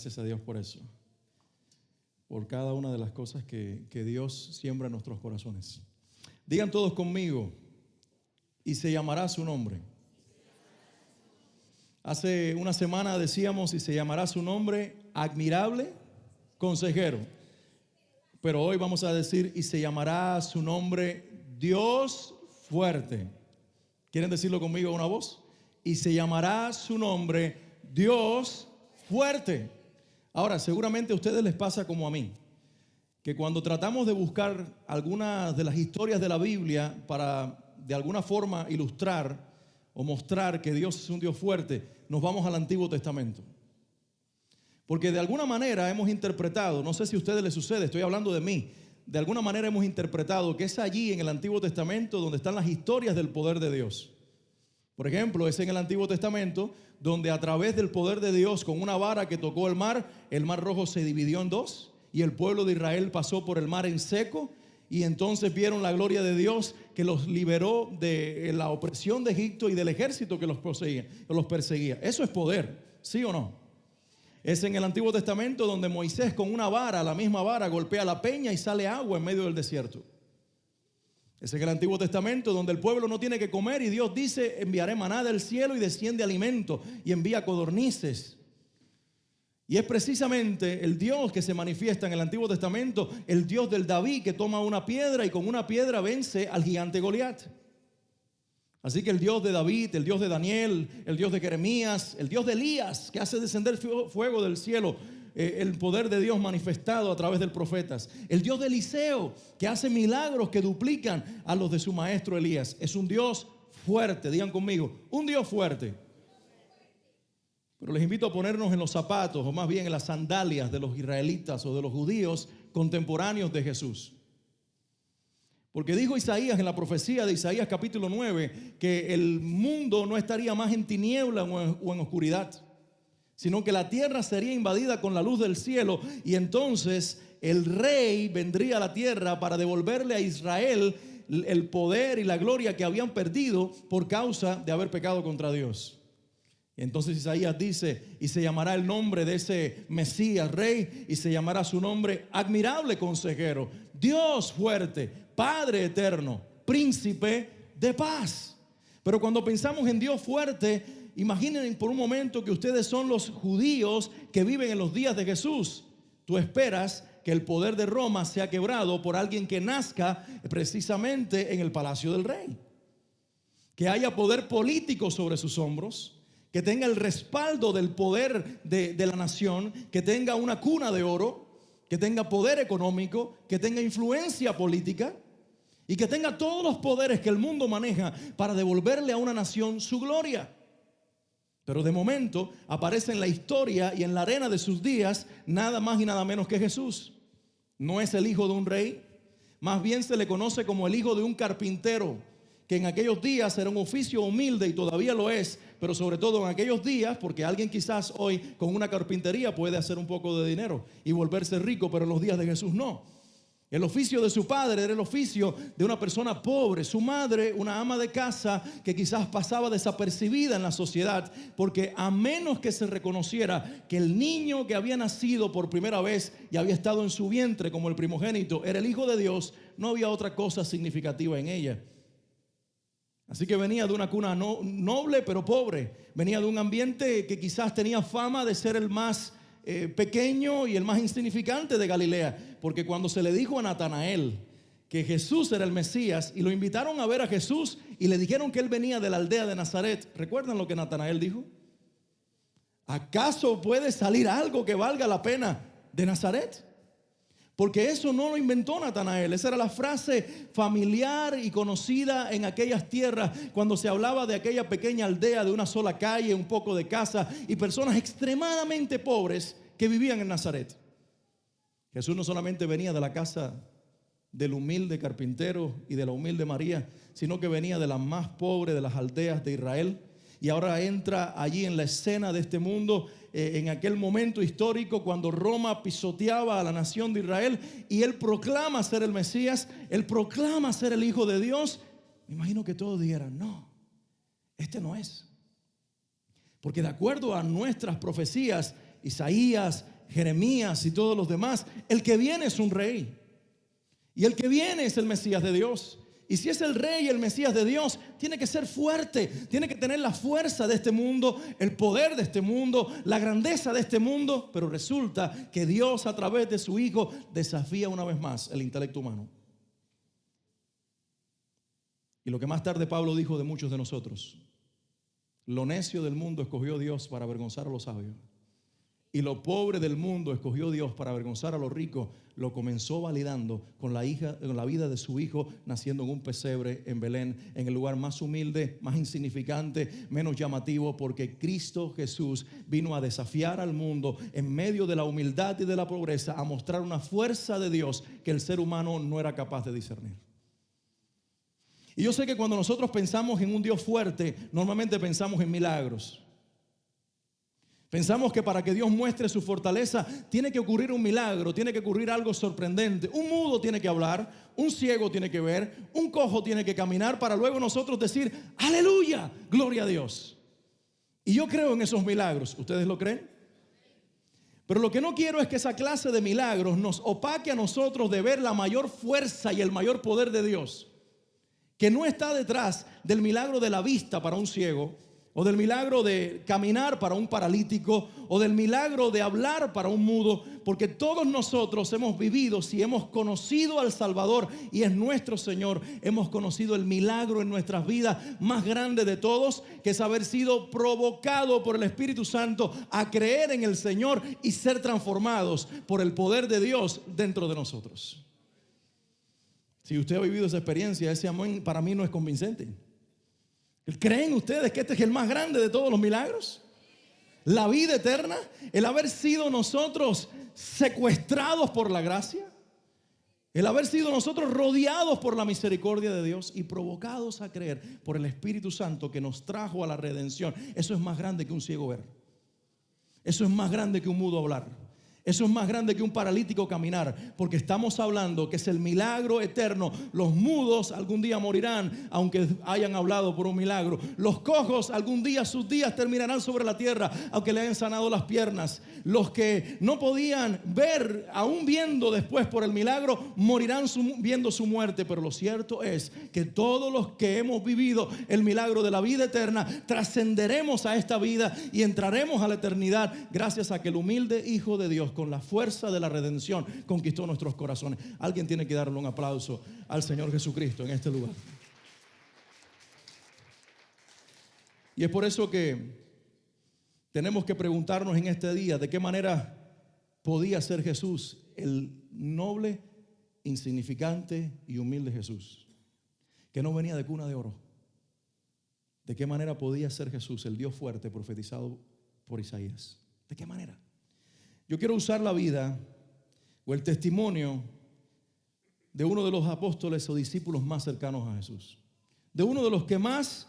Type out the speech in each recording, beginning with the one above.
gracias a Dios por eso, por cada una de las cosas que Dios siembra en nuestros corazones. Digan todos conmigo, y se llamará su nombre. Hace una semana decíamos, y se llamará su nombre, admirable consejero. Pero hoy vamos a decir, y se llamará su nombre, Dios fuerte. ¿Quieren decirlo conmigo a una voz? Y se llamará su nombre, Dios fuerte. Ahora, seguramente a ustedes les pasa como a mí, que cuando tratamos de buscar algunas de las historias de la Biblia para de alguna forma ilustrar o mostrar que Dios es un Dios fuerte, nos vamos al Antiguo Testamento. Porque de alguna manera hemos interpretado, no sé si a ustedes les sucede, estoy hablando de mí, de alguna manera hemos interpretado que es allí en el Antiguo Testamento donde están las historias del poder de Dios. Por ejemplo, es en el Antiguo Testamento donde a través del poder de Dios, con una vara que tocó el Mar Rojo se dividió en dos y el pueblo de Israel pasó por el mar en seco y entonces vieron la gloria de Dios que los liberó de la opresión de Egipto y del ejército que los perseguía. Eso es poder, ¿sí o no? Es en el Antiguo Testamento donde Moisés con una vara, la misma vara, golpea la peña y sale agua en medio del desierto. Es en el Antiguo Testamento donde el pueblo no tiene que comer y Dios dice, enviaré maná del cielo y desciende alimento y envía codornices. Y es precisamente el Dios que se manifiesta en el Antiguo Testamento, el Dios del David que toma una piedra y con una piedra vence al gigante Goliat. Así que el Dios de David, el Dios de Daniel, el Dios de Jeremías, el Dios de Elías que hace descender fuego del cielo, el poder de Dios manifestado a través de profetas. El Dios de Eliseo que hace milagros que duplican a los de su maestro Elías. Es un Dios fuerte, digan conmigo, un Dios fuerte. Pero les invito a ponernos en los zapatos, o más bien en las sandalias de los israelitas o de los judíos contemporáneos de Jesús. Porque dijo Isaías en la profecía de Isaías capítulo 9 que el mundo no estaría más en tiniebla o en oscuridad, sino que la tierra sería invadida con la luz del cielo y entonces el rey vendría a la tierra para devolverle a Israel el poder y la gloria que habían perdido por causa de haber pecado contra Dios. Y entonces Isaías dice, y se llamará el nombre de ese Mesías, rey, y se llamará su nombre admirable consejero, Dios fuerte, Padre eterno, príncipe de paz. Pero cuando pensamos en Dios fuerte, imaginen por un momento que ustedes son los judíos que viven en los días de Jesús. Tú esperas que el poder de Roma sea quebrado por alguien que nazca precisamente en el palacio del rey. Que haya poder político sobre sus hombros, que tenga el respaldo del poder de la nación, que tenga una cuna de oro, que tenga poder económico, que tenga influencia política y que tenga todos los poderes que el mundo maneja para devolverle a una nación su gloria. Pero de momento aparece en la historia y en la arena de sus días nada más y nada menos que Jesús. No es el hijo de un rey, más bien se le conoce como el hijo de un carpintero, que en aquellos días era un oficio humilde y todavía lo es, pero sobre todo en aquellos días, porque alguien quizás hoy con una carpintería puede hacer un poco de dinero y volverse rico, pero en los días de Jesús no. El oficio de su padre era el oficio de una persona pobre, su madre una ama de casa que quizás pasaba desapercibida en la sociedad, porque a menos que se reconociera que el niño que había nacido por primera vez y había estado en su vientre como el primogénito era el hijo de Dios, no había otra cosa significativa en ella. Así que venía de una cuna noble pero pobre, venía de un ambiente que quizás tenía fama de ser el más pequeño y el más insignificante de Galilea, porque cuando se le dijo a Natanael que Jesús era el Mesías y lo invitaron a ver a Jesús y le dijeron que él venía de la aldea de Nazaret, ¿recuerdan lo que Natanael dijo? ¿Acaso puede salir algo que valga la pena de Nazaret? Porque eso no lo inventó Natanael, esa era la frase familiar y conocida en aquellas tierras cuando se hablaba de aquella pequeña aldea de una sola calle, un poco de casa y personas extremadamente pobres que vivían en Nazaret. Jesús no solamente venía de la casa del humilde carpintero y de la humilde María, sino que venía de la más pobre de las aldeas de Israel. Y ahora entra allí en la escena de este mundo, en aquel momento histórico cuando Roma pisoteaba a la nación de Israel y él proclama ser el Mesías, él proclama ser el Hijo de Dios. Me imagino que todos dijeran, no, este no es. Porque de acuerdo a nuestras profecías, Isaías Jeremías y todos los demás, el que viene es un rey. Y el que viene es el Mesías de Dios. Y si es el rey y el Mesías de Dios, tiene que ser fuerte, tiene que tener la fuerza de este mundo, el poder de este mundo, la grandeza de este mundo. Pero resulta que Dios, a través de su Hijo, desafía una vez más el intelecto humano. Y lo que más tarde Pablo dijo de muchos de nosotros: lo necio del mundo escogió Dios para avergonzar a los sabios, y lo pobre del mundo escogió Dios para avergonzar a los ricos. Lo comenzó validando con la vida de su Hijo, naciendo en un pesebre en Belén, en el lugar más humilde, más insignificante, menos llamativo, porque Cristo Jesús vino a desafiar al mundo en medio de la humildad y de la pobreza, a mostrar una fuerza de Dios que el ser humano no era capaz de discernir. Y yo sé que cuando nosotros pensamos en un Dios fuerte, normalmente pensamos en milagros. Pensamos que para que Dios muestre su fortaleza tiene que ocurrir un milagro, tiene que ocurrir algo sorprendente. Un mudo tiene que hablar, un ciego tiene que ver, un cojo tiene que caminar, para luego nosotros decir: aleluya, gloria a Dios. Y yo creo en esos milagros. ¿Ustedes lo creen? Pero lo que no quiero es que esa clase de milagros nos opaque a nosotros de ver la mayor fuerza y el mayor poder de Dios, que no está detrás del milagro de la vista para un ciego, o del milagro de caminar para un paralítico, o del milagro de hablar para un mudo, porque todos nosotros hemos vivido, si hemos conocido al Salvador y es nuestro Señor, hemos conocido el milagro en nuestras vidas más grande de todos, que es haber sido provocado por el Espíritu Santo a creer en el Señor y ser transformados por el poder de Dios dentro de nosotros. Si usted ha vivido esa experiencia, ese amén para mí no es convincente. ¿Creen ustedes que este es el más grande de todos los milagros? La vida eterna, el haber sido nosotros secuestrados por la gracia, el haber sido nosotros rodeados por la misericordia de Dios y provocados a creer por el Espíritu Santo que nos trajo a la redención. Eso es más grande que un ciego ver. Eso es más grande que un mudo hablar. Eso es más grande que un paralítico caminar, porque estamos hablando que es el milagro eterno. Los mudos algún día morirán, aunque hayan hablado por un milagro. Los cojos algún día sus días terminarán sobre la tierra, aunque le hayan sanado las piernas. Los que no podían ver, aún viendo después por el milagro, morirán viendo su muerte. Pero lo cierto es que todos los que hemos vivido el milagro de la vida eterna, trascenderemos a esta vida y entraremos a la eternidad, gracias a que el humilde Hijo de Dios, con la fuerza de la redención, conquistó nuestros corazones. Alguien tiene que darle un aplauso al Señor Jesucristo en este lugar. Y es por eso que tenemos que preguntarnos en este día: ¿de qué manera podía ser Jesús, el noble, insignificante y humilde Jesús, que no venía de cuna de oro? ¿De qué manera podía ser Jesús, el Dios fuerte profetizado por Isaías? ¿De qué manera? Yo quiero usar la vida o el testimonio de uno de los apóstoles o discípulos más cercanos a Jesús, de uno de los que más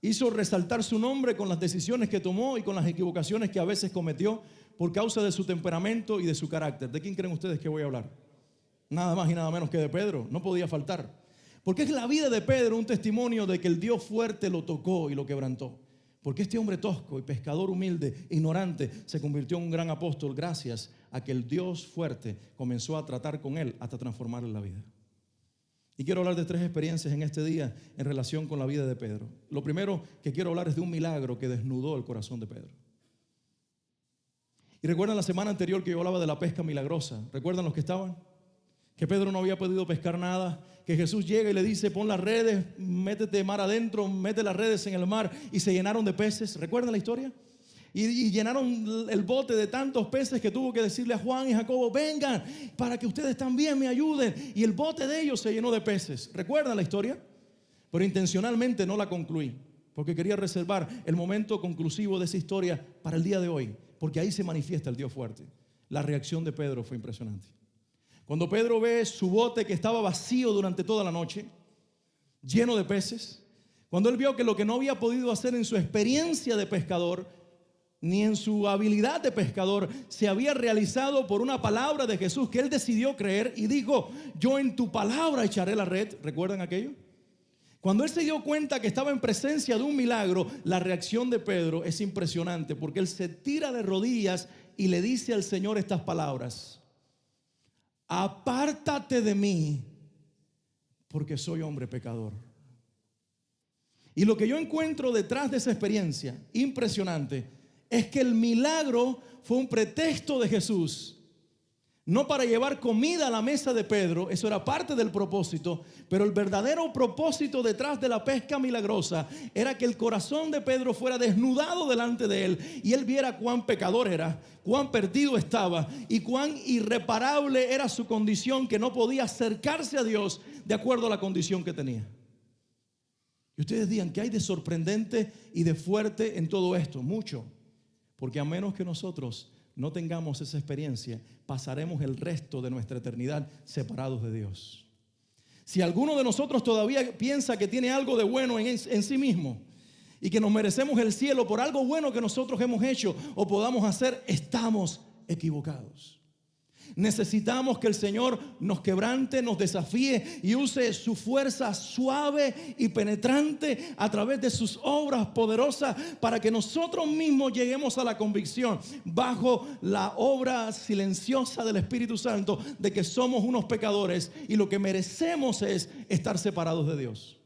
hizo resaltar su nombre con las decisiones que tomó y con las equivocaciones que a veces cometió por causa de su temperamento y de su carácter. ¿De quién creen ustedes que voy a hablar? Nada más y nada menos que de Pedro. No podía faltar, porque es la vida de Pedro un testimonio de que el Dios fuerte lo tocó y lo quebrantó. Porque este hombre tosco y pescador humilde, ignorante, se convirtió en un gran apóstol gracias a que el Dios fuerte comenzó a tratar con él hasta transformarle la vida. Y quiero hablar de 3 experiencias en este día en relación con la vida de Pedro. Lo primero que quiero hablar es de un milagro que desnudó el corazón de Pedro. Y recuerdan la semana anterior que yo hablaba de la pesca milagrosa. ¿Recuerdan los que estaban? Que Pedro no había podido pescar nada, que Jesús llega y le dice: pon las redes, métete mar adentro, mete las redes en el mar, y se llenaron de peces. ¿Recuerdan la historia? Y llenaron el bote de tantos peces que tuvo que decirle a Juan y Jacobo: vengan para que ustedes también me ayuden. Y el bote de ellos se llenó de peces. ¿Recuerdan la historia? Pero intencionalmente no la concluí, porque quería reservar el momento conclusivo de esa historia para el día de hoy, porque ahí se manifiesta el Dios fuerte. La reacción de Pedro fue impresionante. Cuando Pedro ve su bote que estaba vacío durante toda la noche, lleno de peces, cuando él vio que lo que no había podido hacer en su experiencia de pescador, ni en su habilidad de pescador, se había realizado por una palabra de Jesús que él decidió creer y dijo: yo en tu palabra echaré la red. ¿Recuerdan aquello? Cuando él se dio cuenta que estaba en presencia de un milagro, la reacción de Pedro es impresionante, porque él se tira de rodillas y le dice al Señor estas palabras: apártate de mí, porque soy hombre pecador. Y lo que yo encuentro detrás de esa experiencia impresionante es que el milagro fue un pretexto de Jesús, no para llevar comida a la mesa de Pedro. Eso era parte del propósito, pero el verdadero propósito detrás de la pesca milagrosa era que el corazón de Pedro fuera desnudado delante de él y él viera cuán pecador era, cuán perdido estaba y cuán irreparable era su condición, que no podía acercarse a Dios de acuerdo a la condición que tenía. Y ustedes digan, ¿qué hay de sorprendente y de fuerte en todo esto? Mucho, porque a menos que nosotros no tengamos esa experiencia, pasaremos el resto de nuestra eternidad separados de Dios. Si alguno de nosotros todavía piensa que tiene algo de bueno en sí mismo y que nos merecemos el cielo por algo bueno que nosotros hemos hecho o podamos hacer, estamos equivocados. Necesitamos que el Señor nos quebrante, nos desafíe y use su fuerza suave y penetrante a través de sus obras poderosas para que nosotros mismos lleguemos a la convicción, bajo la obra silenciosa del Espíritu Santo, de que somos unos pecadores y lo que merecemos es estar separados de Dios.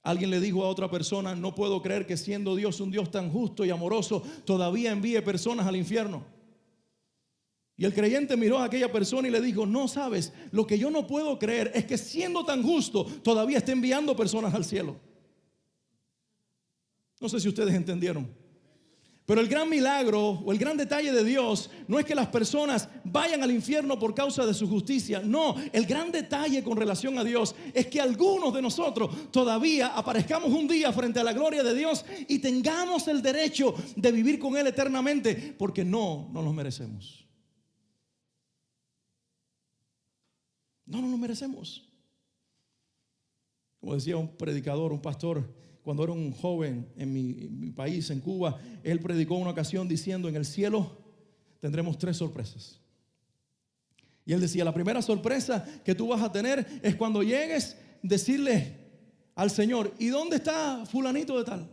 Alguien le dijo a otra persona: no puedo creer que siendo Dios un Dios tan justo y amoroso todavía envíe personas al infierno. Y el creyente miró a aquella persona y le dijo: no sabes, lo que yo no puedo creer es que siendo tan justo todavía esté enviando personas al cielo. No sé si ustedes entendieron. Pero el gran milagro o el gran detalle de Dios no es que las personas vayan al infierno por causa de su justicia. No, el gran detalle con relación a Dios es que algunos de nosotros todavía aparezcamos un día frente a la gloria de Dios y tengamos el derecho de vivir con Él eternamente, porque no nos merecemos. No nos lo merecemos. Como decía un predicador, un pastor, cuando era un joven en mi país, en Cuba, él predicó una ocasión diciendo: en el cielo tendremos 3 sorpresas. Y él decía: la primera sorpresa que tú vas a tener es cuando llegues, decirle al Señor: ¿y dónde está fulanito de tal?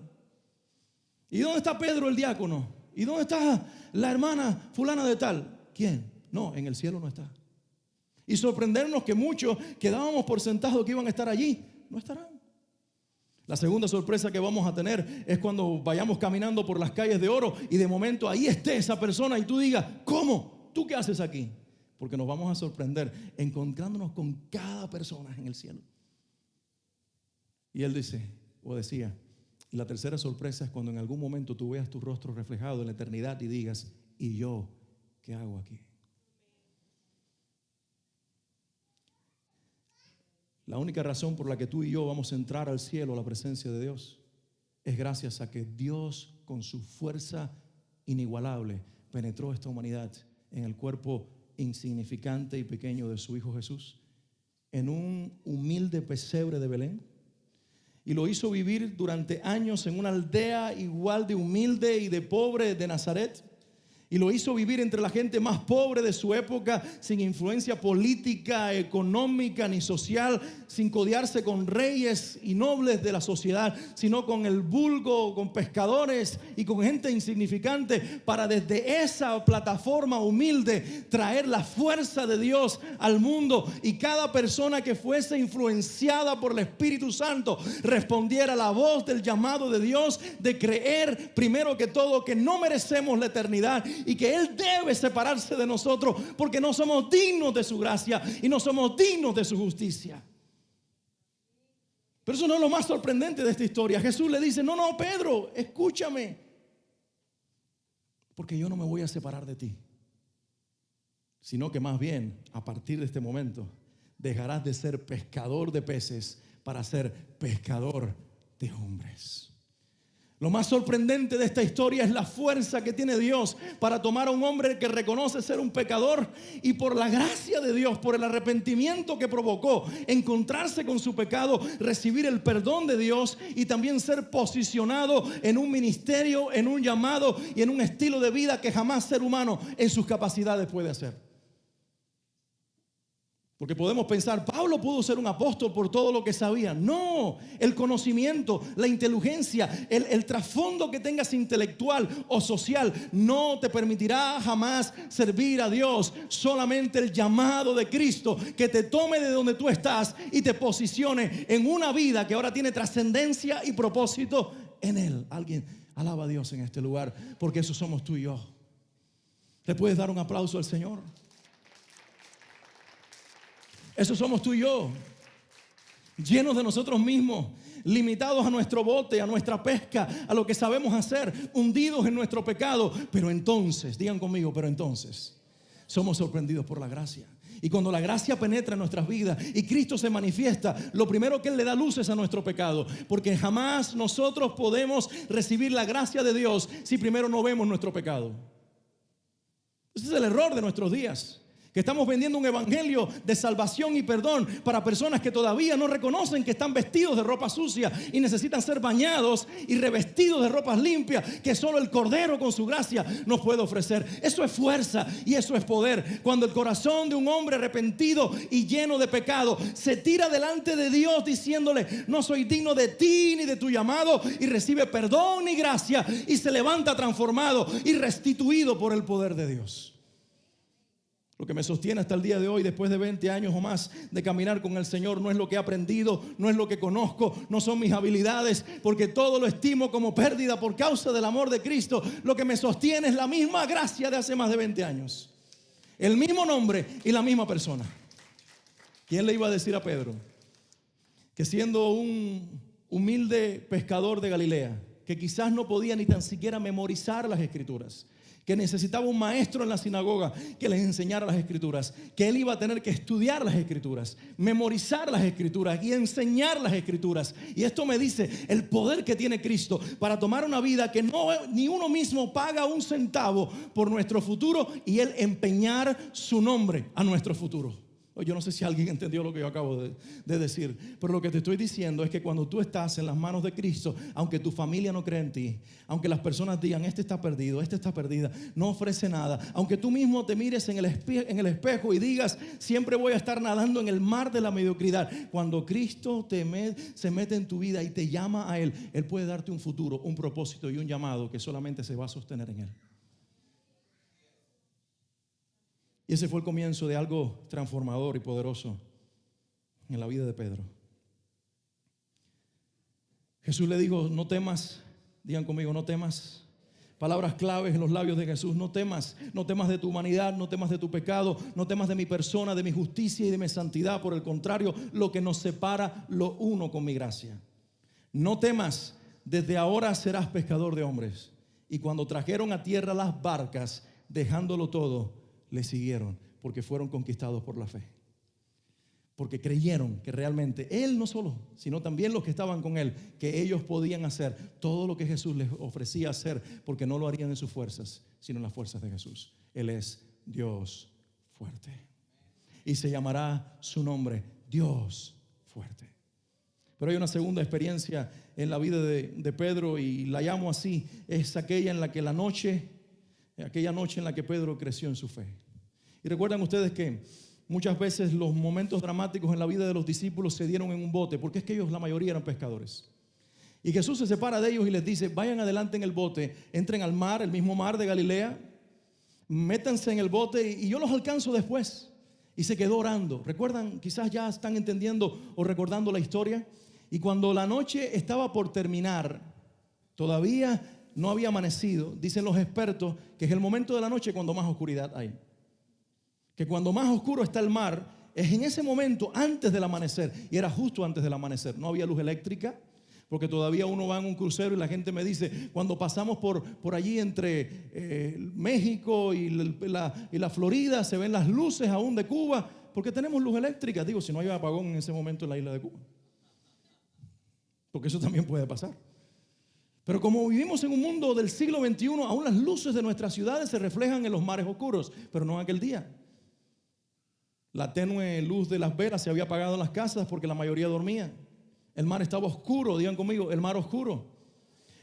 ¿Y dónde está Pedro el diácono? ¿Y dónde está la hermana fulana de tal? ¿Quién? No, en el cielo no está. Y sorprendernos que muchos que dábamos por sentado que iban a estar allí, no estarán. La segunda sorpresa que vamos a tener es cuando vayamos caminando por las calles de oro y de momento ahí esté esa persona y tú digas: ¿cómo? ¿Tú qué haces aquí? Porque nos vamos a sorprender encontrándonos con cada persona en el cielo. Y él dice, o decía, y la tercera sorpresa es cuando en algún momento tú veas tu rostro reflejado en la eternidad y digas: ¿y yo qué hago aquí? La única razón por la que tú y yo vamos a entrar al cielo, a la presencia de Dios, es gracias a que Dios, con su fuerza inigualable, penetró esta humanidad en el cuerpo insignificante y pequeño de su Hijo Jesús, en un humilde pesebre de Belén, y lo hizo vivir durante años en una aldea igual de humilde y de pobre de Nazaret. Y lo hizo vivir entre la gente más pobre de su época, sin influencia política, económica ni social, sin codearse con reyes y nobles de la sociedad, sino con el vulgo, con pescadores y con gente insignificante, para desde esa plataforma humilde traer la fuerza de Dios al mundo, y cada persona que fuese influenciada por el Espíritu Santo respondiera a la voz del llamado de Dios de creer primero que todo que no merecemos la eternidad y que Él debe separarse de nosotros porque no somos dignos de su gracia y no somos dignos de su justicia. Pero eso no es lo más sorprendente de esta historia. Jesús le dice: no, Pedro, escúchame, porque yo no me voy a separar de ti, sino que más bien a partir de este momento dejarás de ser pescador de peces para ser pescador de hombres. Lo más sorprendente de esta historia es la fuerza que tiene Dios para tomar a un hombre que reconoce ser un pecador y, por la gracia de Dios, por el arrepentimiento que provocó, encontrarse con su pecado, recibir el perdón de Dios y también ser posicionado en un ministerio, en un llamado y en un estilo de vida que jamás ser humano en sus capacidades puede hacer. Porque podemos pensar, Pablo pudo ser un apóstol por todo lo que sabía. No, el conocimiento, la inteligencia, el trasfondo que tengas intelectual o social no te permitirá jamás servir a Dios. Solamente el llamado de Cristo que te tome de donde tú estás y te posicione en una vida que ahora tiene trascendencia y propósito en Él. Alguien alaba a Dios en este lugar, porque eso somos tú y yo. ¿Le puedes dar un aplauso al Señor? Eso somos tú y yo, llenos de nosotros mismos, limitados a nuestro bote, a nuestra pesca, a lo que sabemos hacer, hundidos en nuestro pecado. Pero entonces, digan conmigo, pero entonces somos sorprendidos por la gracia. Y cuando la gracia penetra en nuestras vidas y Cristo se manifiesta, lo primero que Él le da luz es a nuestro pecado. Porque jamás nosotros podemos recibir la gracia de Dios si primero no vemos nuestro pecado. Ese es el error de nuestros días. Que estamos vendiendo un evangelio de salvación y perdón para personas que todavía no reconocen que están vestidos de ropa sucia y necesitan ser bañados y revestidos de ropas limpias que solo el Cordero con su gracia nos puede ofrecer. Eso es fuerza y eso es poder. Cuando el corazón de un hombre arrepentido y lleno de pecado se tira delante de Dios diciéndole: no soy digno de ti ni de tu llamado, y recibe perdón y gracia y se levanta transformado y restituido por el poder de Dios. Lo que me sostiene hasta el día de hoy, después de 20 años o más de caminar con el Señor, no es lo que he aprendido, no es lo que conozco, no son mis habilidades, porque todo lo estimo como pérdida por causa del amor de Cristo. Lo que me sostiene es la misma gracia de hace más de 20 años. El mismo nombre y la misma persona. ¿Quién le iba a decir a Pedro que siendo un humilde pescador de Galilea, que quizás no podía ni tan siquiera memorizar las Escrituras, que necesitaba un maestro en la sinagoga que les enseñara las Escrituras, que él iba a tener que estudiar las Escrituras, memorizar las Escrituras y enseñar las Escrituras? Y esto me dice el poder que tiene Cristo para tomar una vida que no, ni uno mismo paga un centavo por nuestro futuro, y Él empeñar su nombre a nuestro futuro. Yo no sé si alguien entendió lo que yo acabo de decir, pero lo que te estoy diciendo es que cuando tú estás en las manos de Cristo, aunque tu familia no cree en ti, aunque las personas digan: este está perdido, esta está perdida, no ofrece nada, aunque tú mismo te mires en el espejo y digas: siempre voy a estar nadando en el mar de la mediocridad, cuando Cristo se mete en tu vida y te llama a Él, Él puede darte un futuro, un propósito y un llamado que solamente se va a sostener en Él. Y ese fue el comienzo de algo transformador y poderoso en la vida de Pedro. Jesús le dijo: no temas. Digan conmigo: no temas. Palabras claves en los labios de Jesús: no temas. No temas de tu humanidad, no temas de tu pecado, no temas de mi persona, de mi justicia y de mi santidad. Por el contrario, lo que nos separa lo uno con mi gracia. No temas, desde ahora serás pescador de hombres. Y cuando trajeron a tierra las barcas, dejándolo todo, le siguieron, porque fueron conquistados por la fe. Porque creyeron que realmente Él no solo, sino también los que estaban con Él, que ellos podían hacer todo lo que Jesús les ofrecía hacer, porque no lo harían en sus fuerzas, sino en las fuerzas de Jesús. Él es Dios fuerte. Y se llamará su nombre Dios fuerte. Pero hay una segunda experiencia en la vida de Pedro, y la llamo así: es aquella en la que aquella noche en la que Pedro creció en su fe. Y recuerdan ustedes que muchas veces los momentos dramáticos en la vida de los discípulos se dieron en un bote, porque es que ellos, la mayoría, eran pescadores. Y Jesús se separa de ellos y les dice: vayan adelante en el bote, entren al mar, el mismo mar de Galilea, métanse en el bote y yo los alcanzo después. Y se quedó orando. ¿Recuerdan? Quizás ya están entendiendo o recordando la historia. Y cuando la noche estaba por terminar, todavía no había amanecido, dicen los expertos que es el momento de la noche cuando más oscuridad hay. Que cuando más oscuro está el mar es en ese momento antes del amanecer. Y era justo antes del amanecer. No había luz eléctrica, porque todavía uno va en un crucero y la gente me dice: cuando pasamos por allí entre México y la Florida, se ven las luces aún de Cuba, porque tenemos luz eléctrica. Digo, si no hay apagón en ese momento en la isla de Cuba, porque eso también puede pasar. Pero como vivimos en un mundo del siglo XXI, aún las luces de nuestras ciudades se reflejan en los mares oscuros, pero no en aquel día. La tenue luz de las velas se había apagado en las casas porque la mayoría dormía. El mar estaba oscuro, digan conmigo: el mar oscuro.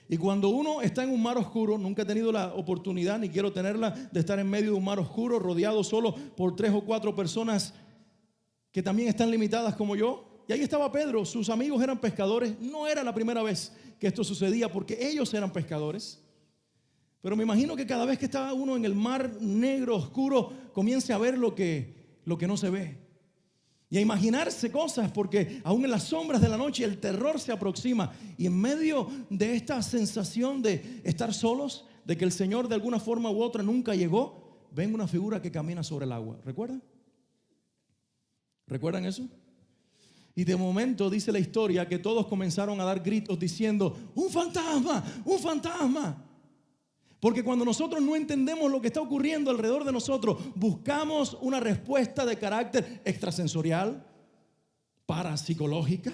Y cuando uno está en un mar oscuro, nunca he tenido la oportunidad, ni quiero tenerla, de estar en medio de un mar oscuro, rodeado solo por 3 o 4 personas que también están limitadas como yo. Y ahí estaba Pedro, sus amigos eran pescadores. No era la primera vez que esto sucedía porque ellos eran pescadores. Pero me imagino que cada vez que estaba uno en el mar negro, oscuro, comience a ver lo que no se ve. Y a imaginarse cosas, porque aún en las sombras de la noche el terror se aproxima. Y en medio de esta sensación de estar solos, de que el Señor de alguna forma u otra nunca llegó, ven una figura que camina sobre el agua. ¿Recuerdan? ¿Recuerdan eso? Y de momento dice la historia que todos comenzaron a dar gritos diciendo: ¡un fantasma! ¡Un fantasma! Porque cuando nosotros no entendemos lo que está ocurriendo alrededor de nosotros, buscamos una respuesta de carácter extrasensorial, parapsicológica.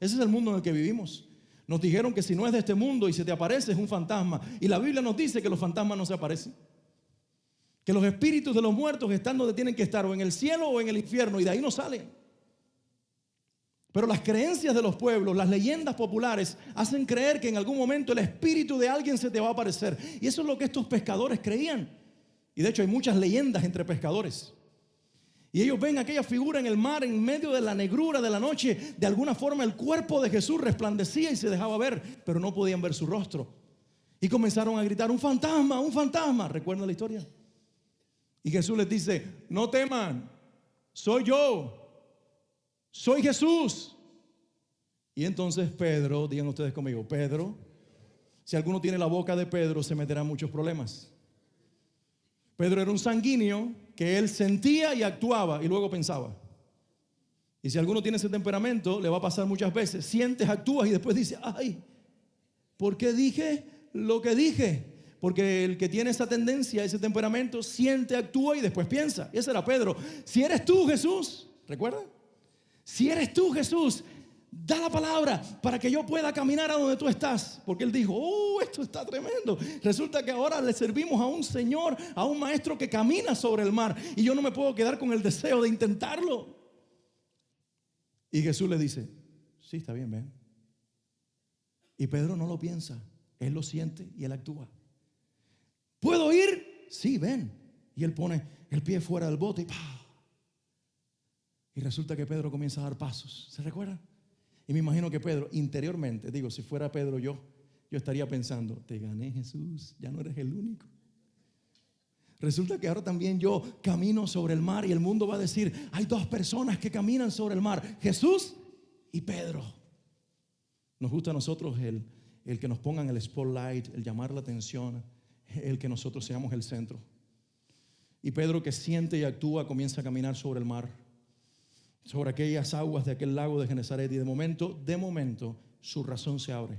Ese es el mundo en el que vivimos. Nos dijeron que si no es de este mundo y se te aparece es un fantasma. Y la Biblia nos dice que los fantasmas no se aparecen. Que los espíritus de los muertos están donde tienen que estar, o en el cielo o en el infierno, y de ahí no salen. Pero las creencias de los pueblos, las leyendas populares, hacen creer que en algún momento el espíritu de alguien se te va a aparecer. Y eso es lo que estos pescadores creían. Y de hecho hay muchas leyendas entre pescadores. Y ellos ven aquella figura en el mar, en medio de la negrura de la noche. De alguna forma el cuerpo de Jesús resplandecía y se dejaba ver, pero no podían ver su rostro. Y comenzaron a gritar: ¡un fantasma! ¡Un fantasma! ¿Recuerdan la historia? Y Jesús les dice: no teman, soy yo. Soy Jesús. Y entonces Pedro, digan ustedes conmigo, Pedro, si alguno tiene la boca de Pedro, se meterá en muchos problemas. Pedro era un sanguíneo que él sentía y actuaba y luego pensaba. Y si alguno tiene ese temperamento, le va a pasar muchas veces. Sientes, actúas y después dices: ay, ¿por qué dije lo que dije? Porque el que tiene esa tendencia, ese temperamento, siente, actúa y después piensa. Y ese era Pedro. Si eres tú, Jesús, ¿recuerda? Si eres tú, Jesús, da la palabra para que yo pueda caminar a donde tú estás. Porque él dijo: esto está tremendo. Resulta que ahora le servimos a un Señor, a un maestro que camina sobre el mar. Y yo no me puedo quedar con el deseo de intentarlo. Y Jesús le dice: sí, está bien, ven. Y Pedro no lo piensa. Él lo siente y él actúa. ¿Puedo ir? Sí, ven. Y él pone el pie fuera del bote y ¡pah! Y resulta que Pedro comienza a dar pasos. ¿Se recuerdan? Y me imagino que Pedro interiormente, digo, si fuera Pedro yo estaría pensando: te gané, Jesús, ya no eres el único. Resulta que ahora también yo camino sobre el mar y el mundo va a decir: hay dos personas que caminan sobre el mar, Jesús y Pedro. Nos gusta a nosotros el que nos pongan el spotlight, el llamar la atención, el que nosotros seamos el centro. Y Pedro, que siente y actúa, comienza a caminar sobre el mar, sobre aquellas aguas de aquel lago de Genesaret. Y de momento, su razón se abre.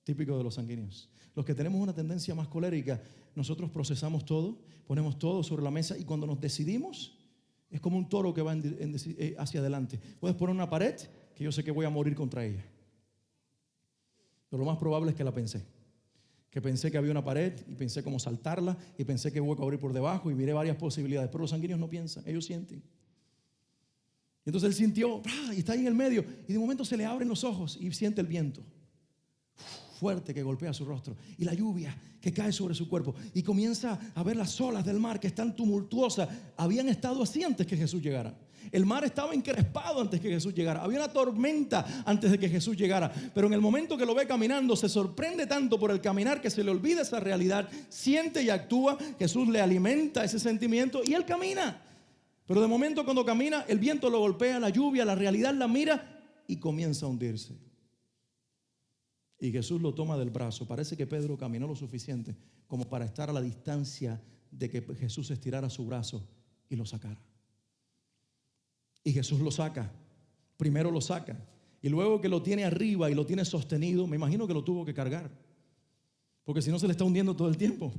Típico de los sanguíneos. Los que tenemos una tendencia más colérica, nosotros procesamos todo, ponemos todo sobre la mesa y cuando nos decidimos, es como un toro que va hacia adelante. Puedes poner una pared que yo sé que voy a morir contra ella. Pero lo más probable es que la pensé. Que pensé que había una pared y pensé cómo saltarla y pensé que hueco abrir por debajo y miré varias posibilidades. Pero los sanguíneos no piensan, ellos sienten. Entonces él sintió y está ahí en el medio y de momento se le abren los ojos y siente el viento fuerte que golpea su rostro y la lluvia que cae sobre su cuerpo y comienza a ver las olas del mar que están tumultuosas. Habían estado así antes que Jesús llegara. El mar estaba encrespado antes que Jesús llegara. Había una tormenta antes de que Jesús llegara. Pero en el momento que lo ve caminando, se sorprende tanto por el caminar que se le olvida esa realidad. Siente y actúa. Jesús le alimenta ese sentimiento y él camina. Pero de momento cuando camina, el viento lo golpea, la lluvia, la realidad la mira y comienza a hundirse. Y Jesús lo toma del brazo. Parece que Pedro caminó lo suficiente como para estar a la distancia de que Jesús estirara su brazo y lo sacara. Y Jesús lo saca. Primero lo saca. Y luego que lo tiene arriba y lo tiene sostenido, me imagino que lo tuvo que cargar. Porque si no se le está hundiendo todo el tiempo.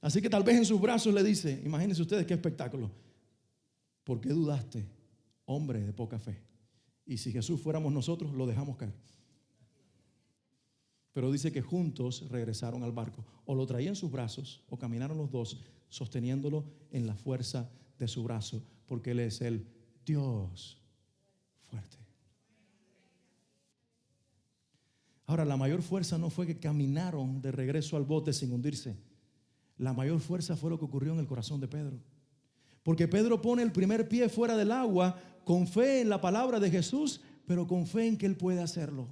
Así que tal vez en sus brazos le dice, imagínense ustedes qué espectáculo: ¿por qué dudaste, hombre de poca fe? Y si Jesús fuéramos nosotros, lo dejamos caer. Pero dice que juntos regresaron al barco. O lo traía en sus brazos o caminaron los dos sosteniéndolo en la fuerza de su brazo. Porque Él es el Dios fuerte. Ahora, la mayor fuerza no fue que caminaron de regreso al bote sin hundirse. La mayor fuerza fue lo que ocurrió en el corazón de Pedro. Porque Pedro pone el primer pie fuera del agua con fe en la palabra de Jesús, pero con fe en que Él puede hacerlo.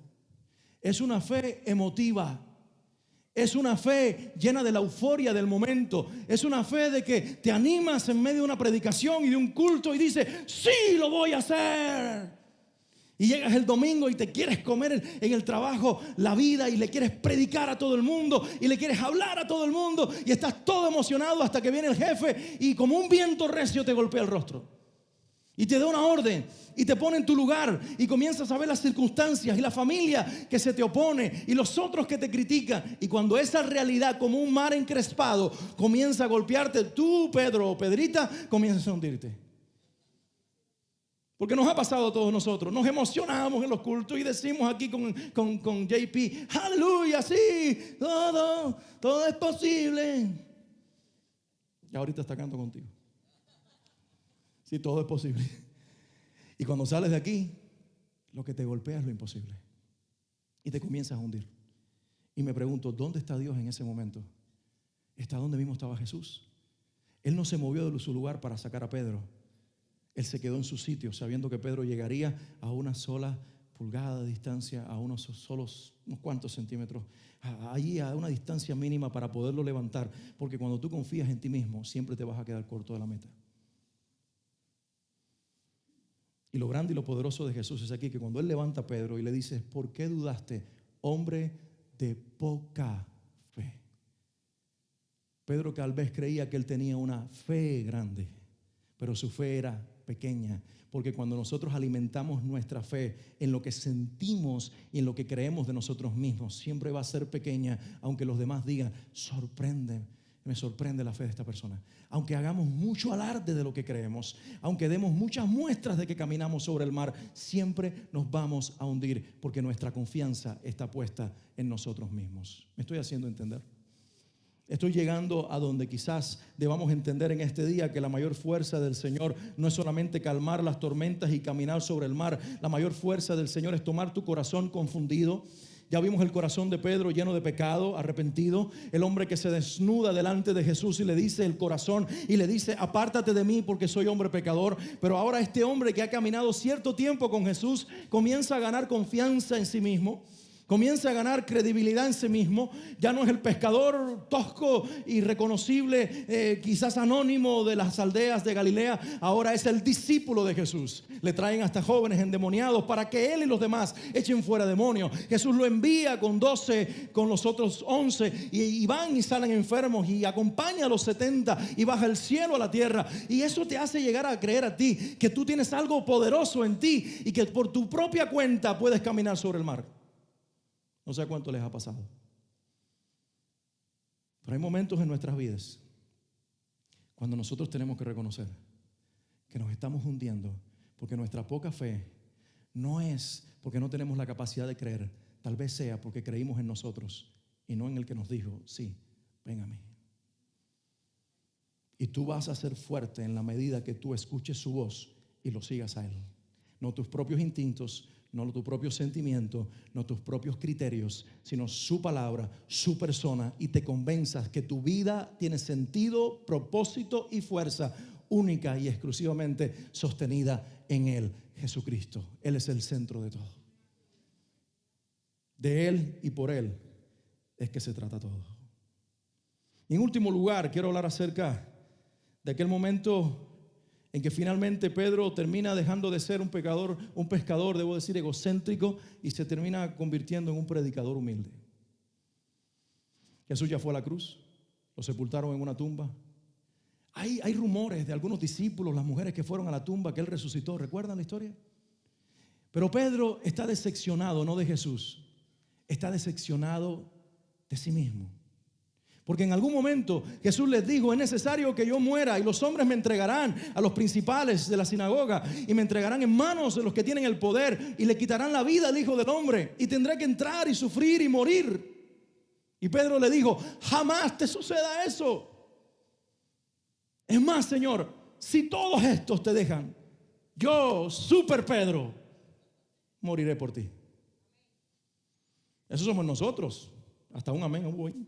Es una fe emotiva. Es una fe llena de la euforia del momento. Es una fe de que te animas en medio de una predicación y de un culto y dices, sí, lo voy a hacer. Y llegas el domingo y te quieres comer en el trabajo la vida y le quieres predicar a todo el mundo y le quieres hablar a todo el mundo y estás todo emocionado hasta que viene el jefe y como un viento recio te golpea el rostro y te da una orden y te pone en tu lugar y comienzas a ver las circunstancias y la familia que se te opone y los otros que te critican, y cuando esa realidad como un mar encrespado comienza a golpearte, tú, Pedro o Pedrita, comienzas a hundirte. Porque nos ha pasado a todos nosotros. Nos emocionamos en los cultos y decimos aquí con JP, aleluya, sí, todo es posible. Y ahorita está cantando contigo. Sí, todo es posible. Y cuando sales de aquí, lo que te golpea es lo imposible. Y te comienzas a hundir. Y me pregunto, ¿dónde está Dios en ese momento? ¿Está donde mismo estaba Jesús? Él no se movió de su lugar para sacar a Pedro. Él se quedó en su sitio sabiendo que Pedro llegaría a una sola pulgada de distancia, a unos cuantos centímetros, allí a una distancia mínima para poderlo levantar. Porque cuando tú confías en ti mismo, siempre te vas a quedar corto de la meta. Y lo grande y lo poderoso de Jesús es aquí, que cuando Él levanta a Pedro y le dice, ¿por qué dudaste, hombre de poca fe? Pedro tal vez creía que él tenía una fe grande, pero su fe era pequeña, porque cuando nosotros alimentamos nuestra fe en lo que sentimos y en lo que creemos de nosotros mismos, siempre va a ser pequeña, aunque los demás digan, me sorprende la fe de esta persona. Aunque hagamos mucho alarde de lo que creemos, aunque demos muchas muestras de que caminamos sobre el mar, siempre nos vamos a hundir, porque nuestra confianza está puesta en nosotros mismos. ¿Me estoy haciendo entender? Estoy llegando a donde quizás debamos entender en este día que la mayor fuerza del Señor no es solamente calmar las tormentas y caminar sobre el mar. La mayor fuerza del Señor es tomar tu corazón confundido. Ya vimos el corazón de Pedro lleno de pecado, arrepentido. El hombre que se desnuda delante de Jesús y le dice el corazón y le dice, apártate de mí porque soy hombre pecador. Pero ahora este hombre que ha caminado cierto tiempo con Jesús comienza a ganar confianza en sí mismo. Comienza a ganar credibilidad en sí mismo. Ya no es el pescador tosco y reconocible, quizás anónimo de las aldeas de Galilea. Ahora es el discípulo de Jesús. Le traen hasta jóvenes endemoniados para que él y los demás echen fuera demonios. Jesús lo envía con 12, con los otros 11, y van y salen enfermos, y acompaña a los 70 y baja el cielo a la tierra. Y eso te hace llegar a creer a ti que tú tienes algo poderoso en ti y que por tu propia cuenta puedes caminar sobre el mar. No sé a cuánto les ha pasado. Pero hay momentos en nuestras vidas cuando nosotros tenemos que reconocer que nos estamos hundiendo porque nuestra poca fe no es porque no tenemos la capacidad de creer. Tal vez sea porque creímos en nosotros y no en el que nos dijo, sí, ven a mí. Y tú vas a ser fuerte en la medida que tú escuches su voz y lo sigas a Él. No tus propios instintos, no tu propio sentimiento, no tus propios criterios, sino su palabra, su persona, y te convenzas que tu vida tiene sentido, propósito y fuerza única y exclusivamente sostenida en Él, Jesucristo. Él es el centro de todo. De Él y por Él es que se trata todo. Y en último lugar, quiero hablar acerca de aquel momento en que finalmente Pedro termina dejando de ser un pescador, debo decir, egocéntrico, y se termina convirtiendo en un predicador humilde. Jesús ya fue a la cruz, lo sepultaron en una tumba. Hay rumores de algunos discípulos, las mujeres que fueron a la tumba, que Él resucitó. ¿Recuerdan la historia? Pero Pedro está decepcionado, no de Jesús, está decepcionado de sí mismo. Porque en algún momento Jesús les dijo, es necesario que yo muera y los hombres me entregarán a los principales de la sinagoga y me entregarán en manos de los que tienen el poder y le quitarán la vida al Hijo del Hombre y tendré que entrar y sufrir y morir. Y Pedro le dijo, jamás te suceda eso. Es más, Señor, si todos estos te dejan, yo, Super Pedro, moriré por ti. Eso somos nosotros. Hasta un amén hubo ahí.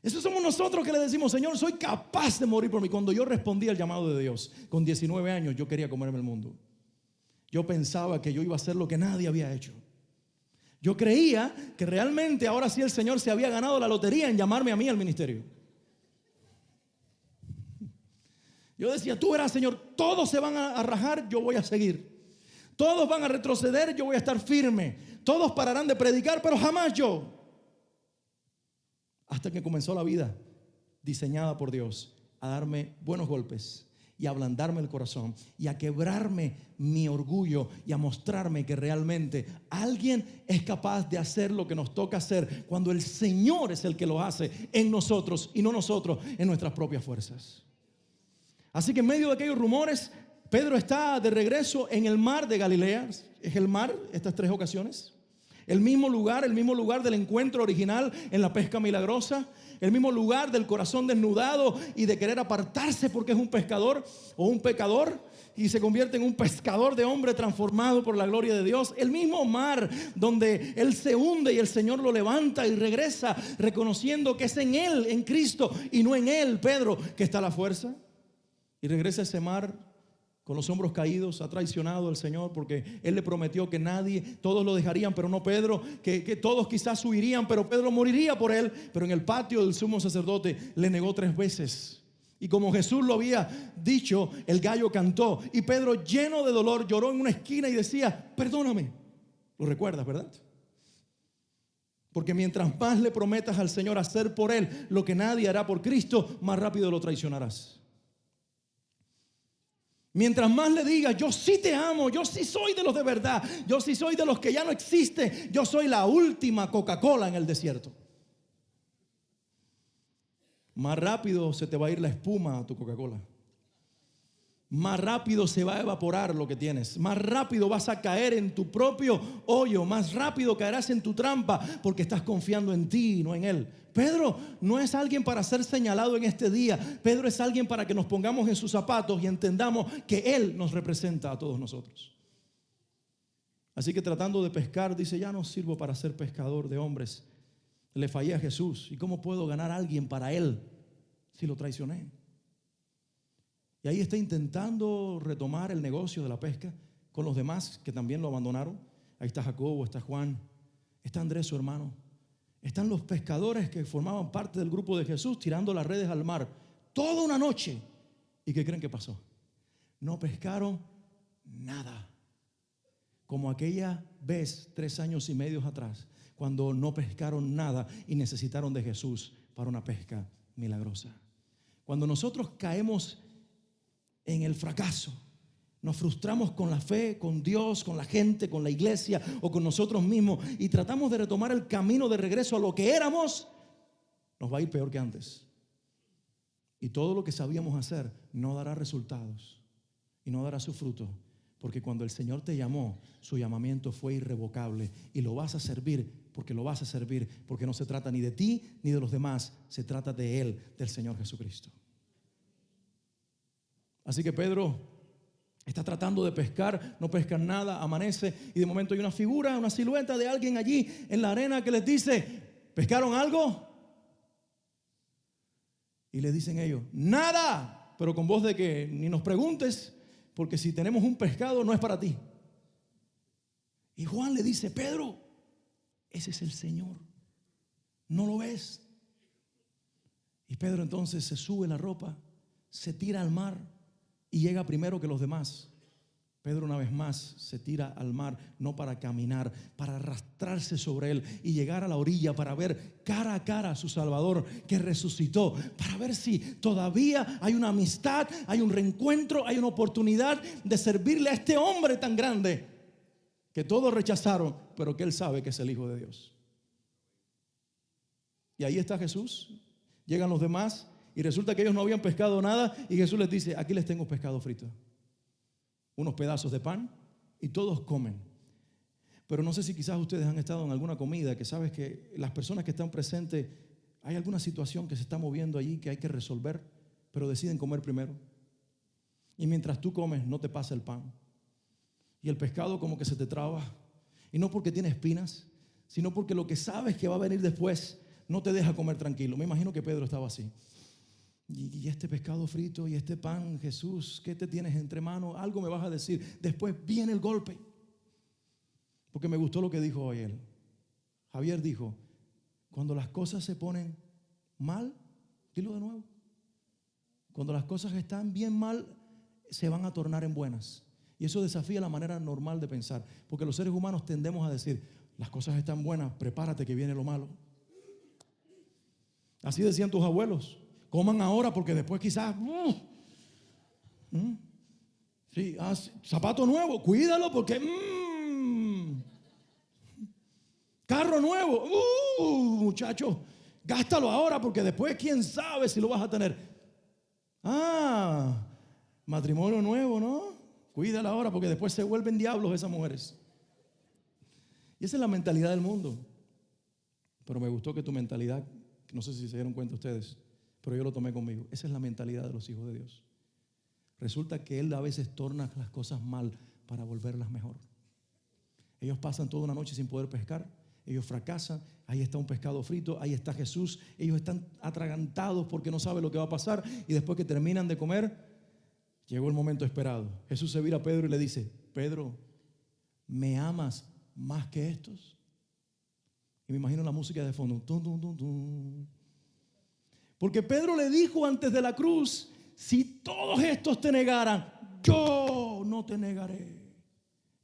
Esos somos nosotros que le decimos, Señor, soy capaz de morir por mí. Cuando yo respondí al llamado de Dios, con 19 años, yo quería comerme el mundo. Yo pensaba que yo iba a hacer lo que nadie había hecho. Yo creía que realmente ahora sí el Señor se había ganado la lotería en llamarme a mí al ministerio. Yo decía, tú verás, Señor, todos se van a rajar, yo voy a seguir. Todos van a retroceder, yo voy a estar firme. Todos pararán de predicar, pero jamás yo. Hasta que comenzó la vida diseñada por Dios a darme buenos golpes y a ablandarme el corazón y a quebrarme mi orgullo y a mostrarme que realmente alguien es capaz de hacer lo que nos toca hacer cuando el Señor es el que lo hace en nosotros y no nosotros en nuestras propias fuerzas. Así que en medio de aquellos rumores, Pedro está de regreso en el mar de Galilea. Es el mar, estas 3 ocasiones. El mismo lugar del encuentro original en la pesca milagrosa. El mismo lugar del corazón desnudado y de querer apartarse porque es un pescador o un pecador y se convierte en un pescador de hombre transformado por la gloria de Dios. El mismo mar donde él se hunde y el Señor lo levanta y regresa reconociendo que es en él, en Cristo y no en él, Pedro, que está la fuerza. Y regresa a ese mar con los hombros caídos, ha traicionado al Señor porque Él le prometió que nadie, todos lo dejarían, pero no Pedro, que todos quizás huirían, pero Pedro moriría por él. Pero en el patio del sumo sacerdote le negó 3 veces. Y como Jesús lo había dicho, el gallo cantó. Y Pedro, lleno de dolor, lloró en una esquina y decía, perdóname. ¿Lo recuerdas, verdad? Porque mientras más le prometas al Señor hacer por Él lo que nadie hará por Cristo, más rápido lo traicionarás. Mientras más le digas, yo sí te amo, yo sí soy de los de verdad, yo sí soy de los que ya no existen, yo soy la última Coca-Cola en el desierto. Más rápido se te va a ir la espuma a tu Coca-Cola. Más rápido se va a evaporar lo que tienes. Más rápido vas a caer en tu propio hoyo. Más rápido caerás en tu trampa porque estás confiando en ti y no en Él. Pedro no es alguien para ser señalado en este día. Pedro es alguien para que nos pongamos en sus zapatos y entendamos que Él nos representa a todos nosotros. Así que tratando de pescar, dice, ya no sirvo para ser pescador de hombres. Le fallé a Jesús. ¿Y cómo puedo ganar a alguien para Él si lo traicioné? Y ahí está intentando retomar el negocio de la pesca con los demás que también lo abandonaron. Ahí está Jacobo, está Juan, está Andrés, su hermano. Están los pescadores que formaban parte del grupo de Jesús tirando las redes al mar toda una noche. ¿Y qué creen que pasó? No pescaron nada. Como aquella vez 3 años y medio atrás, cuando no pescaron nada y necesitaron de Jesús para una pesca milagrosa. Cuando nosotros caemos en el fracaso, nos frustramos con la fe, con Dios, con la gente, con la iglesia o con nosotros mismos y tratamos de retomar el camino de regreso a lo que éramos, nos va a ir peor que antes. Y todo lo que sabíamos hacer no dará resultados y no dará su fruto, porque cuando el Señor te llamó, su llamamiento fue irrevocable y lo vas a servir porque lo vas a servir, porque no se trata ni de ti ni de los demás, se trata de Él, del Señor Jesucristo. Así que Pedro está tratando de pescar, no pescan nada, amanece y de momento hay una figura, una silueta de alguien allí en la arena que les dice, ¿pescaron algo? Y les dicen ellos, nada, pero con voz de que ni nos preguntes, porque si tenemos un pescado no es para ti. Y Juan le dice, Pedro, ese es el Señor, ¿no lo ves? Y Pedro entonces se sube la ropa, se tira al mar y llega primero que los demás. Pedro una vez más se tira al mar, no para caminar, para arrastrarse sobre él y llegar a la orilla para ver cara a cara a su Salvador que resucitó, para ver si todavía hay una amistad, hay un reencuentro, hay una oportunidad de servirle a este hombre tan grande que todos rechazaron, pero que él sabe que es el Hijo de Dios. Y ahí está Jesús, llegan los demás y resulta que ellos no habían pescado nada y Jesús les dice, aquí les tengo pescado frito, unos pedazos de pan y todos comen. Pero no sé si quizás ustedes han estado en alguna comida que sabes que las personas que están presentes, hay alguna situación que se está moviendo allí que hay que resolver, pero deciden comer primero. Y mientras tú comes no te pasa el pan. Y el pescado como que se te traba. Y no porque tiene espinas, sino porque lo que sabes que va a venir después no te deja comer tranquilo. Me imagino que Pedro estaba así. Y este pescado frito y este pan, Jesús, ¿qué te tienes entre manos? Algo me vas a decir. Después viene el golpe. Porque me gustó lo que dijo hoy él. Javier dijo, cuando las cosas se ponen mal, dilo de nuevo. Cuando las cosas están bien mal, se van a tornar en buenas. Y eso desafía la manera normal de pensar. Porque los seres humanos tendemos a decir, las cosas están buenas, prepárate que viene lo malo. Así decían tus abuelos. Coman ahora porque después quizás... Sí, zapato nuevo, cuídalo porque... Carro nuevo, muchacho, gástalo ahora porque después quién sabe si lo vas a tener. Matrimonio nuevo, ¿no? Cuídala ahora porque después se vuelven diablos esas mujeres. Y esa es la mentalidad del mundo. Pero me gustó que tu mentalidad, no sé si se dieron cuenta ustedes, pero yo lo tomé conmigo. Esa es la mentalidad de los hijos de Dios. Resulta que Él a veces torna las cosas mal para volverlas mejor. Ellos pasan toda una noche sin poder pescar. Ellos fracasan, ahí está un pescado frito, ahí está Jesús. Ellos están atragantados porque no saben lo que va a pasar. Y después que terminan de comer, llegó el momento esperado. Jesús se vira a Pedro y le dice, Pedro, ¿me amas más que estos? Y me imagino la música de fondo. Tum, tum, tum, tum. Porque Pedro le dijo antes de la cruz, si todos estos te negaran, yo no te negaré.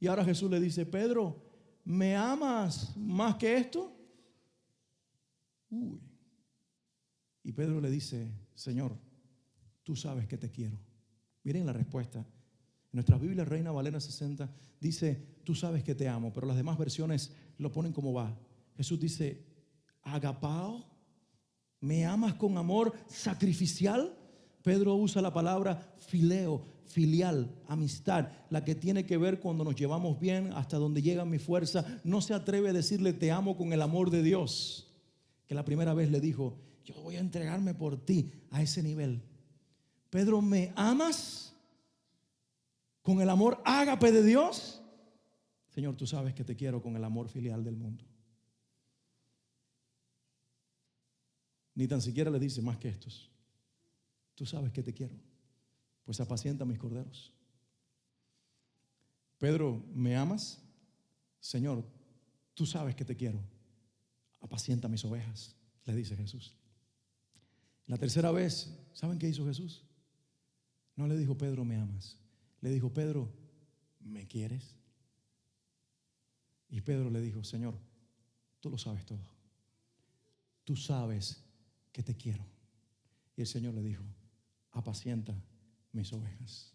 Y ahora Jesús le dice, Pedro, ¿me amas más que esto? Y Pedro le dice, Señor, tú sabes que te quiero. Miren la respuesta. En nuestra Biblia Reina Valera 60 dice, tú sabes que te amo, pero las demás versiones lo ponen como va. Jesús dice, agapao, ¿me amas con amor sacrificial? Pedro usa la palabra fileo, filial, amistad, la que tiene que ver cuando nos llevamos bien, hasta donde llega mi fuerza. No se atreve a decirle te amo con el amor de Dios, que la primera vez le dijo, yo voy a entregarme por ti a ese nivel. Pedro, ¿me amas con el amor ágape de Dios? Señor, tú sabes que te quiero con el amor filial del mundo. Ni tan siquiera le dice más que estos. Tú sabes que te quiero, pues apacienta mis corderos. Pedro, ¿me amas? Señor, tú sabes que te quiero, apacienta mis ovejas, le dice Jesús. La tercera vez, ¿saben qué hizo Jesús? No le dijo, Pedro, ¿me amas? Le dijo, Pedro, ¿me quieres? Y Pedro le dijo, Señor, tú lo sabes todo. Tú sabes que te quiero. Y el Señor le dijo, apacienta mis ovejas.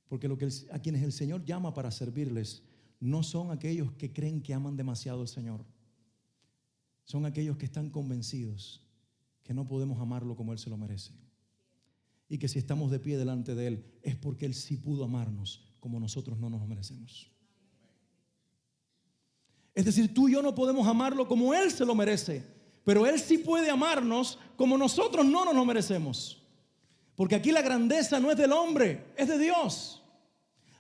Porque a quienes el Señor llama para servirles no son aquellos que creen que aman demasiado al Señor. Son aquellos que están convencidos que no podemos amarlo como Él se lo merece. Y que si estamos de pie delante de Él es porque Él sí pudo amarnos como nosotros no nos lo merecemos. Es decir, tú y yo no podemos amarlo como Él se lo merece, pero Él sí puede amarnos como nosotros no nos lo merecemos. Porque aquí la grandeza no es del hombre, es de Dios.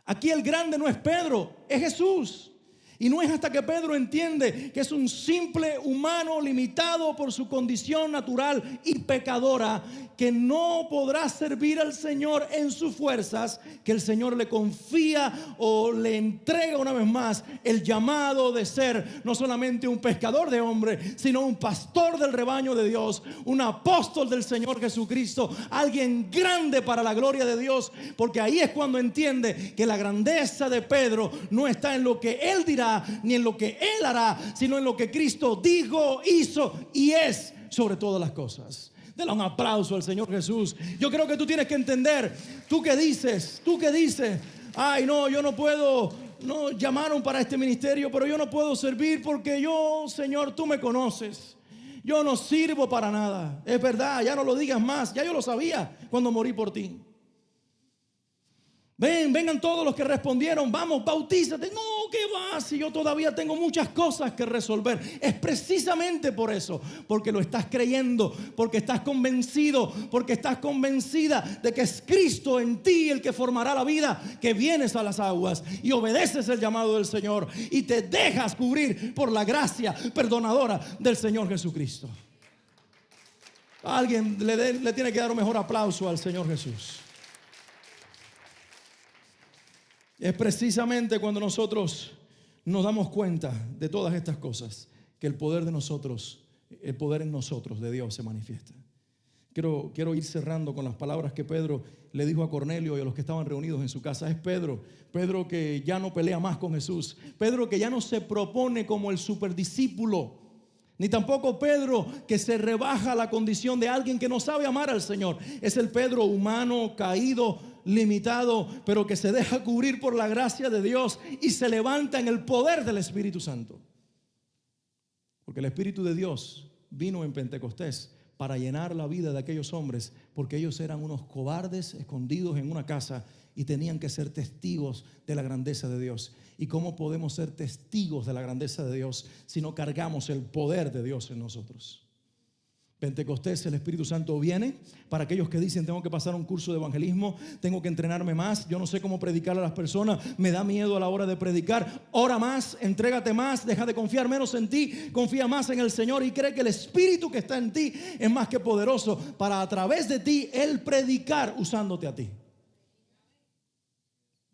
Aquí el grande no es Pedro, es Jesús. Y no es hasta que Pedro entiende que es un simple humano limitado por su condición natural y pecadora, que no podrá servir al Señor en sus fuerzas, que el Señor le confía o le entrega una vez más el llamado de ser no solamente un pescador de hombres, sino un pastor del rebaño de Dios, un apóstol del Señor Jesucristo, alguien grande para la gloria de Dios. Porque ahí es cuando entiende que la grandeza de Pedro no está en lo que él dirá ni en lo que él hará, sino en lo que Cristo dijo, hizo y es sobre todas las cosas. Dale un aplauso al Señor Jesús. Yo creo que tú tienes que entender, tú que dices, ay no, yo no puedo, no llamaron para este ministerio, pero yo no puedo servir porque yo, Señor, tú me conoces. Yo no sirvo para nada. Es verdad, ya no lo digas más, ya yo lo sabía cuando morí por ti. Vengan todos los que respondieron, vamos, bautízate. No, ¿qué va? Si yo todavía tengo muchas cosas que resolver. Es precisamente por eso, porque lo estás creyendo, porque estás convencido, porque estás convencida de que es Cristo en ti el que formará la vida, que vienes a las aguas y obedeces el llamado del Señor y te dejas cubrir por la gracia perdonadora del Señor Jesucristo. Alguien le tiene que dar un mejor aplauso al Señor Jesús. Es precisamente cuando nosotros nos damos cuenta de todas estas cosas que el poder de nosotros, el poder en nosotros de Dios se manifiesta. Quiero ir cerrando con las palabras que Pedro le dijo a Cornelio y a los que estaban reunidos en su casa. Es Pedro que ya no pelea más con Jesús. Pedro que ya no se propone como el superdiscípulo. Ni tampoco Pedro que se rebaja a la condición de alguien que no sabe amar al Señor. Es el Pedro humano, caído, limitado, pero que se deja cubrir por la gracia de Dios y se levanta en el poder del Espíritu Santo. Porque el Espíritu de Dios vino en Pentecostés para llenar la vida de aquellos hombres, porque ellos eran unos cobardes escondidos en una casa y tenían que ser testigos de la grandeza de Dios. ¿Y cómo podemos ser testigos de la grandeza de Dios si no cargamos el poder de Dios en nosotros? Pentecostés, el Espíritu Santo viene para aquellos que dicen: tengo que pasar un curso de evangelismo, tengo que entrenarme más, yo no sé cómo predicar a las personas, me da miedo a la hora de predicar. Ora más, entrégate más, deja de confiar menos en ti, confía más en el Señor y cree que el Espíritu que está en ti es más que poderoso para a través de ti Él predicar usándote a ti.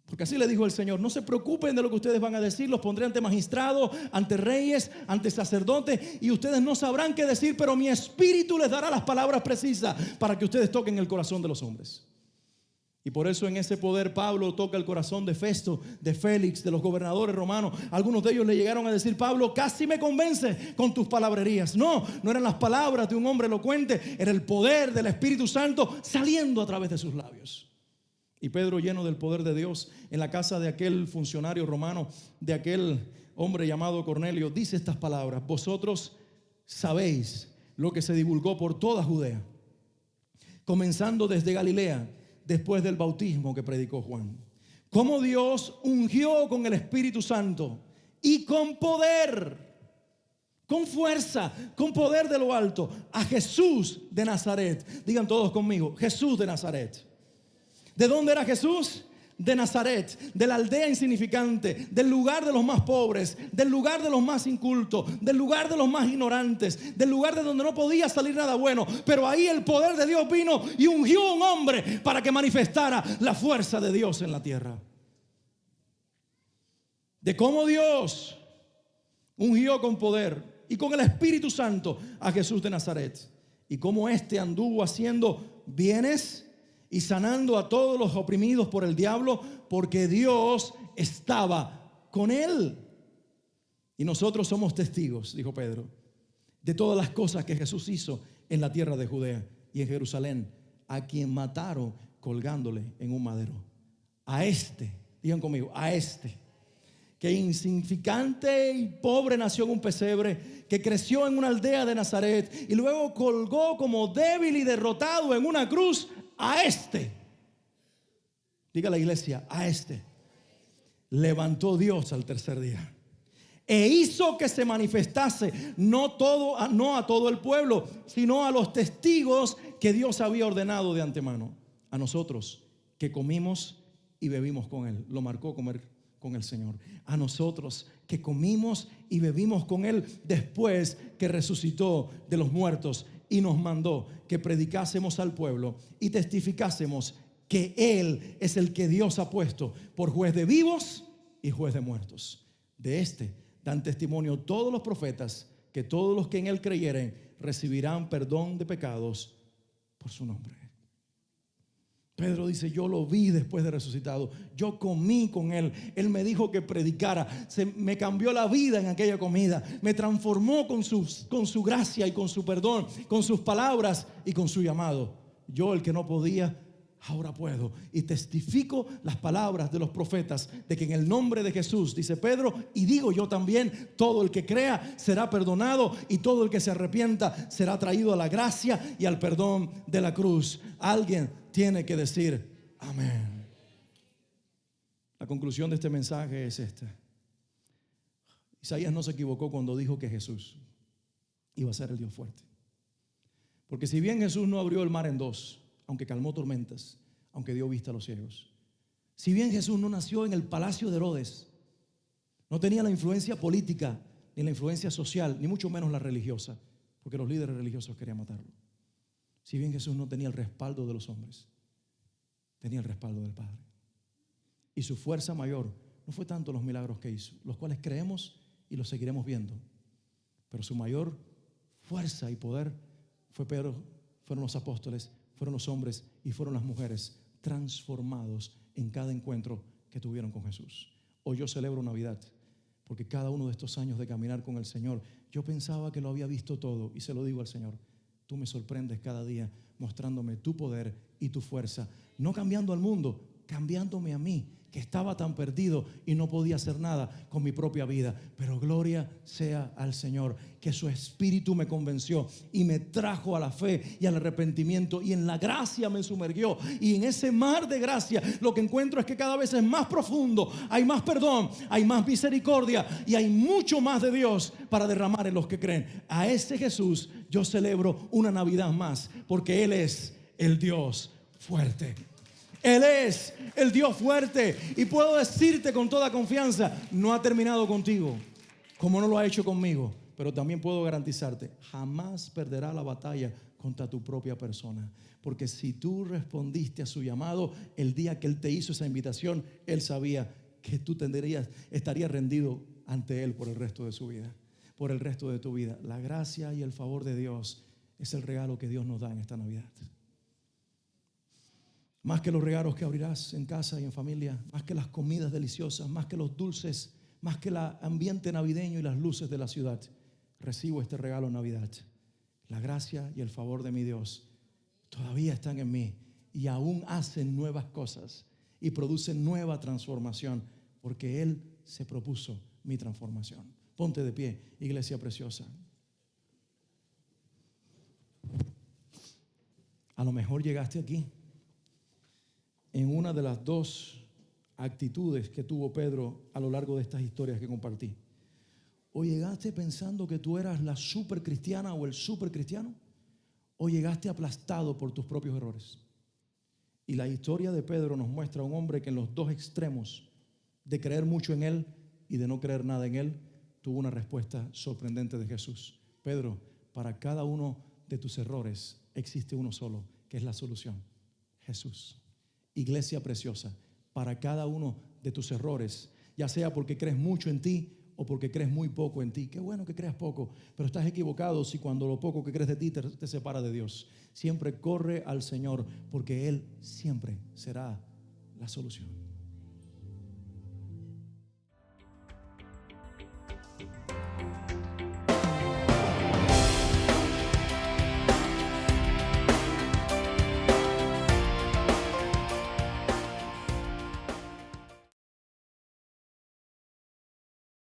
Porque así le dijo el Señor: no se preocupen de lo que ustedes van a decir, los pondré ante magistrados, ante reyes, ante sacerdotes, y ustedes no sabrán qué decir, pero mi Espíritu les dará las palabras precisas para que ustedes toquen el corazón de los hombres. Y por eso en ese poder Pablo toca el corazón de Festo, de Félix, de los gobernadores romanos. Algunos de ellos le llegaron a decir: Pablo, casi me convence con tus palabrerías. No eran las palabras de un hombre elocuente, era el poder del Espíritu Santo saliendo a través de sus labios. Y Pedro, lleno del poder de Dios, en la casa de aquel funcionario romano, de aquel hombre llamado Cornelio, dice estas palabras: vosotros sabéis lo que se divulgó por toda Judea, comenzando desde Galilea, después del bautismo que predicó Juan, cómo Dios ungió con el Espíritu Santo y con poder, con fuerza, con poder de lo alto, a Jesús de Nazaret. Digan todos conmigo: Jesús de Nazaret. ¿De dónde era Jesús? De Nazaret, de la aldea insignificante, del lugar de los más pobres, del lugar de los más incultos, del lugar de los más ignorantes, del lugar de donde no podía salir nada bueno. Pero ahí el poder de Dios vino y ungió a un hombre para que manifestara la fuerza de Dios en la tierra. De cómo Dios ungió con poder y con el Espíritu Santo a Jesús de Nazaret, y cómo éste anduvo haciendo bienes y sanando a todos los oprimidos por el diablo, porque Dios estaba con él. Y nosotros somos testigos, dijo Pedro, de todas las cosas que Jesús hizo en la tierra de Judea y en Jerusalén, a quien mataron colgándole en un madero. A este, digan conmigo, a este, que insignificante y pobre nació en un pesebre, que creció en una aldea de Nazaret y luego colgó como débil y derrotado en una cruz. A este, diga la iglesia, a este levantó Dios al tercer día e hizo que se manifestase no a todo el pueblo, sino a los testigos que Dios había ordenado de antemano. A nosotros que comimos y bebimos con él. Lo marcó comer con el Señor. A nosotros que comimos y bebimos con él después que resucitó de los muertos, y nos mandó que predicásemos al pueblo y testificásemos que Él es el que Dios ha puesto por juez de vivos y juez de muertos. De este dan testimonio todos los profetas, que todos los que en Él creyeren recibirán perdón de pecados por su nombre. Pedro dice: yo lo vi después de resucitado, yo comí con él, él me dijo que predicara, me cambió la vida en aquella comida, me transformó con su gracia y con su perdón, con sus palabras y con su llamado. Yo, el que no podía, ahora puedo, y testifico las palabras de los profetas de que en el nombre de Jesús, dice Pedro, y digo yo también, todo el que crea será perdonado y todo el que se arrepienta será traído a la gracia y al perdón de la cruz. Alguien tiene que decir amén. La conclusión de este mensaje es esta: Isaías no se equivocó cuando dijo que Jesús iba a ser el Dios fuerte. Porque si bien Jesús no abrió el mar en dos, aunque calmó tormentas, aunque dio vista a los ciegos, si bien Jesús no nació en el palacio de Herodes, no tenía la influencia política, ni la influencia social, ni mucho menos la religiosa, porque los líderes religiosos querían matarlo. Si bien Jesús no tenía el respaldo de los hombres, tenía el respaldo del Padre. Y su fuerza mayor no fue tanto los milagros que hizo, los cuales creemos y los seguiremos viendo. Pero su mayor fuerza y poder fue Pedro, fueron los apóstoles, fueron los hombres y fueron las mujeres transformados en cada encuentro que tuvieron con Jesús. Hoy yo celebro Navidad porque cada uno de estos años de caminar con el Señor, yo pensaba que lo había visto todo y se lo digo al Señor. Tú me sorprendes cada día mostrándome tu poder y tu fuerza, no cambiando al mundo, cambiándome a mí, que estaba tan perdido y no podía hacer nada con mi propia vida. Pero gloria sea al Señor, que su Espíritu me convenció y me trajo a la fe y al arrepentimiento, y en la gracia me sumergió. Y en ese mar de gracia lo que encuentro es que cada vez es más profundo, hay más perdón, hay más misericordia y hay mucho más de Dios para derramar en los que creen. A ese Jesús yo celebro una Navidad más, porque Él es el Dios fuerte. Él es el Dios fuerte. Y puedo decirte con toda confianza, no ha terminado contigo, como no lo ha hecho conmigo. Pero también puedo garantizarte, jamás perderá la batalla contra tu propia persona. Porque si tú respondiste a su llamado el día que Él te hizo esa invitación, Él sabía que tú estarías rendido ante Él por el resto de su vida, por el resto de tu vida. La gracia y el favor de Dios es el regalo que Dios nos da en esta Navidad. Más que los regalos que abrirás en casa y en familia, más que las comidas deliciosas, más que los dulces, más que el ambiente navideño y las luces de la ciudad, recibo este regalo en Navidad. La gracia y el favor de mi Dios todavía están en mí y aún hacen nuevas cosas y producen nueva transformación, porque Él se propuso mi transformación. Ponte de pie, iglesia preciosa. A lo mejor llegaste aquí en una de las dos actitudes que tuvo Pedro a lo largo de estas historias que compartí. O llegaste pensando que tú eras la super cristiana o el super cristiano, o llegaste aplastado por tus propios errores. Y la historia de Pedro nos muestra a un hombre que en los dos extremos, de creer mucho en Él y de no creer nada en Él, tuvo una respuesta sorprendente de Jesús. Pedro, para cada uno de tus errores existe uno solo, que es la solución: Jesús. Iglesia preciosa, para cada uno de tus errores, ya sea porque crees mucho en ti o porque crees muy poco en ti. Qué bueno que creas poco, pero estás equivocado si cuando lo poco que crees de ti te separa de Dios. Siempre corre al Señor, porque Él siempre será la solución.